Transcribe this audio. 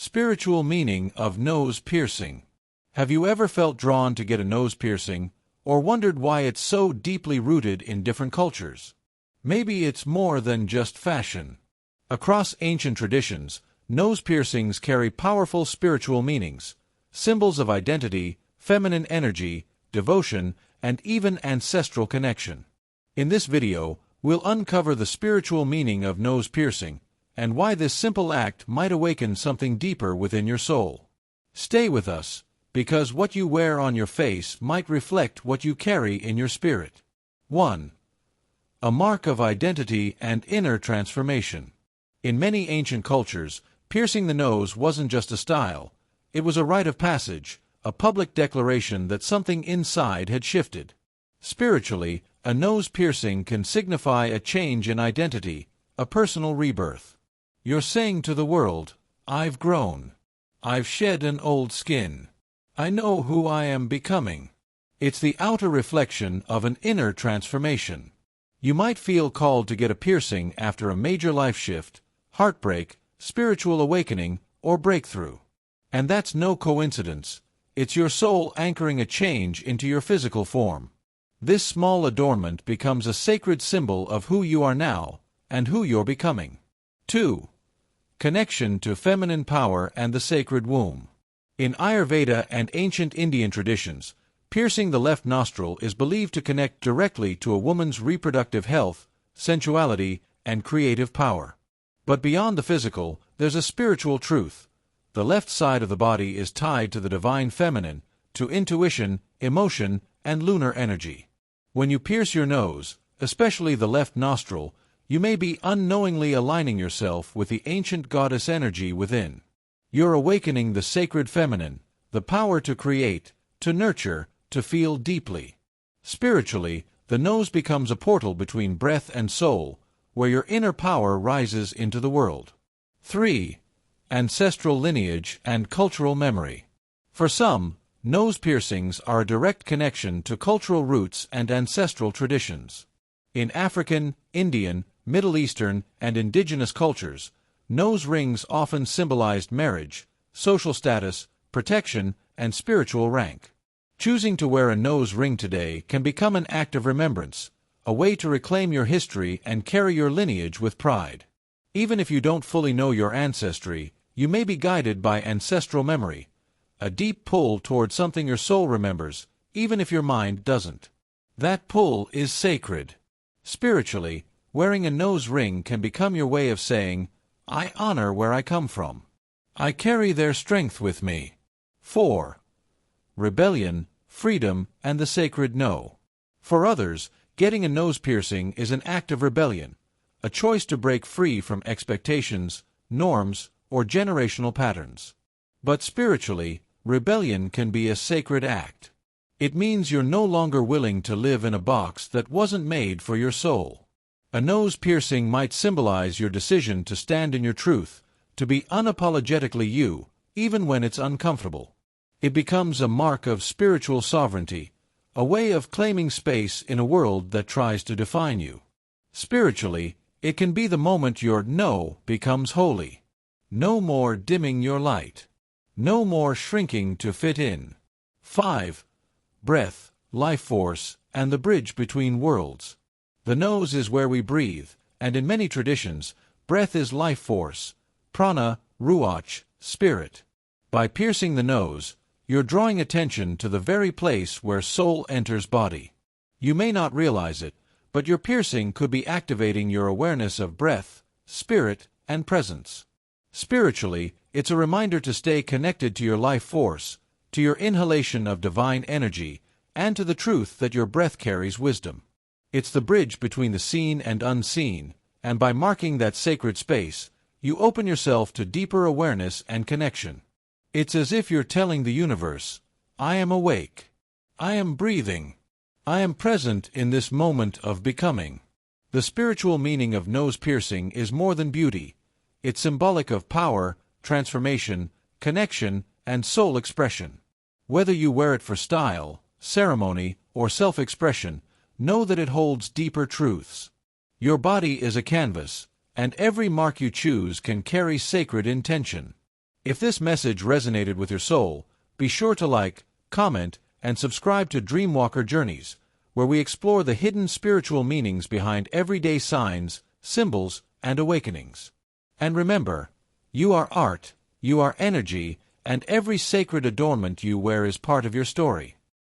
Spiritual meaning of nose piercing. Have you ever felt drawn to get a nose piercing, or wondered why it's so deeply rooted in different cultures? Maybe it's more than just fashion. Across ancient traditions, nose piercings carry powerful spiritual meanings, symbols of identity, feminine energy, devotion, and even ancestral connection. In this video, we'll uncover the spiritual meaning of nose piercing, and why this simple act might awaken something deeper within your soul. Stay with us, because what you wear on your face might reflect what you carry in your spirit. 1. A mark of identity and inner transformation. In many ancient cultures, piercing the nose wasn't just a style, it was a rite of passage, a public declaration that something inside had shifted. Spiritually, a nose piercing can signify a change in identity, a personal rebirth. You're saying to the world, I've grown. I've shed an old skin. I know who I am becoming. It's the outer reflection of an inner transformation. You might feel called to get a piercing after a major life shift, heartbreak, spiritual awakening, or breakthrough. And that's no coincidence. It's your soul anchoring a change into your physical form. This small adornment becomes a sacred symbol of who you are now and who you're becoming. 2. Connection to feminine power and the sacred womb. In Ayurveda and ancient Indian traditions, piercing the left nostril is believed to connect directly to a woman's reproductive health, sensuality, and creative power. But beyond the physical, there's a spiritual truth. The left side of the body is tied to the divine feminine, to intuition, emotion, and lunar energy. When you pierce your nose, especially the left nostril, you may be unknowingly aligning yourself with the ancient goddess energy within. You're awakening the sacred feminine, the power to create, to nurture, to feel deeply. Spiritually, the nose becomes a portal between breath and soul, where your inner power rises into the world. 3. Ancestral lineage and cultural memory. For some, nose piercings are a direct connection to cultural roots and ancestral traditions. In African, Indian, Middle Eastern, and indigenous cultures, nose rings often symbolized marriage, social status, protection, and spiritual rank. Choosing to wear a nose ring today can become an act of remembrance, a way to reclaim your history and carry your lineage with pride. Even if you don't fully know your ancestry, you may be guided by ancestral memory, a deep pull toward something your soul remembers, even if your mind doesn't. That pull is sacred. Spiritually, wearing a nose ring can become your way of saying, I honor where I come from. I carry their strength with me. 4. Rebellion, freedom, and the sacred no. For others, getting a nose piercing is an act of rebellion, a choice to break free from expectations, norms, or generational patterns. But spiritually, rebellion can be a sacred act. It means you're no longer willing to live in a box that wasn't made for your soul. A nose piercing might symbolize your decision to stand in your truth, to be unapologetically you, even when it's uncomfortable. It becomes a mark of spiritual sovereignty, a way of claiming space in a world that tries to define you. Spiritually, it can be the moment your no becomes holy. No more dimming your light. No more shrinking to fit in. 5. Breath, life force, and the bridge between worlds. The nose is where we breathe, and in many traditions, breath is life force, prana, ruach, spirit. By piercing the nose, you're drawing attention to the very place where soul enters body. You may not realize it, but your piercing could be activating your awareness of breath, spirit, and presence. Spiritually, it's a reminder to stay connected to your life force, to your inhalation of divine energy, and to the truth that your breath carries wisdom. It's the bridge between the seen and unseen, and by marking that sacred space, you open yourself to deeper awareness and connection. It's as if you're telling the universe, I am awake. I am breathing. I am present in this moment of becoming. The spiritual meaning of nose piercing is more than beauty. It's symbolic of power, transformation, connection, and soul expression. Whether you wear it for style, ceremony, or self-expression, know that it holds deeper truths. Your body is a canvas, and every mark you choose can carry sacred intention. If this message resonated with your soul, be sure to like, comment, and subscribe to Dreamwalker Journeys, where we explore the hidden spiritual meanings behind everyday signs, symbols, and awakenings. And remember, you are art, you are energy, and every sacred adornment you wear is part of your story.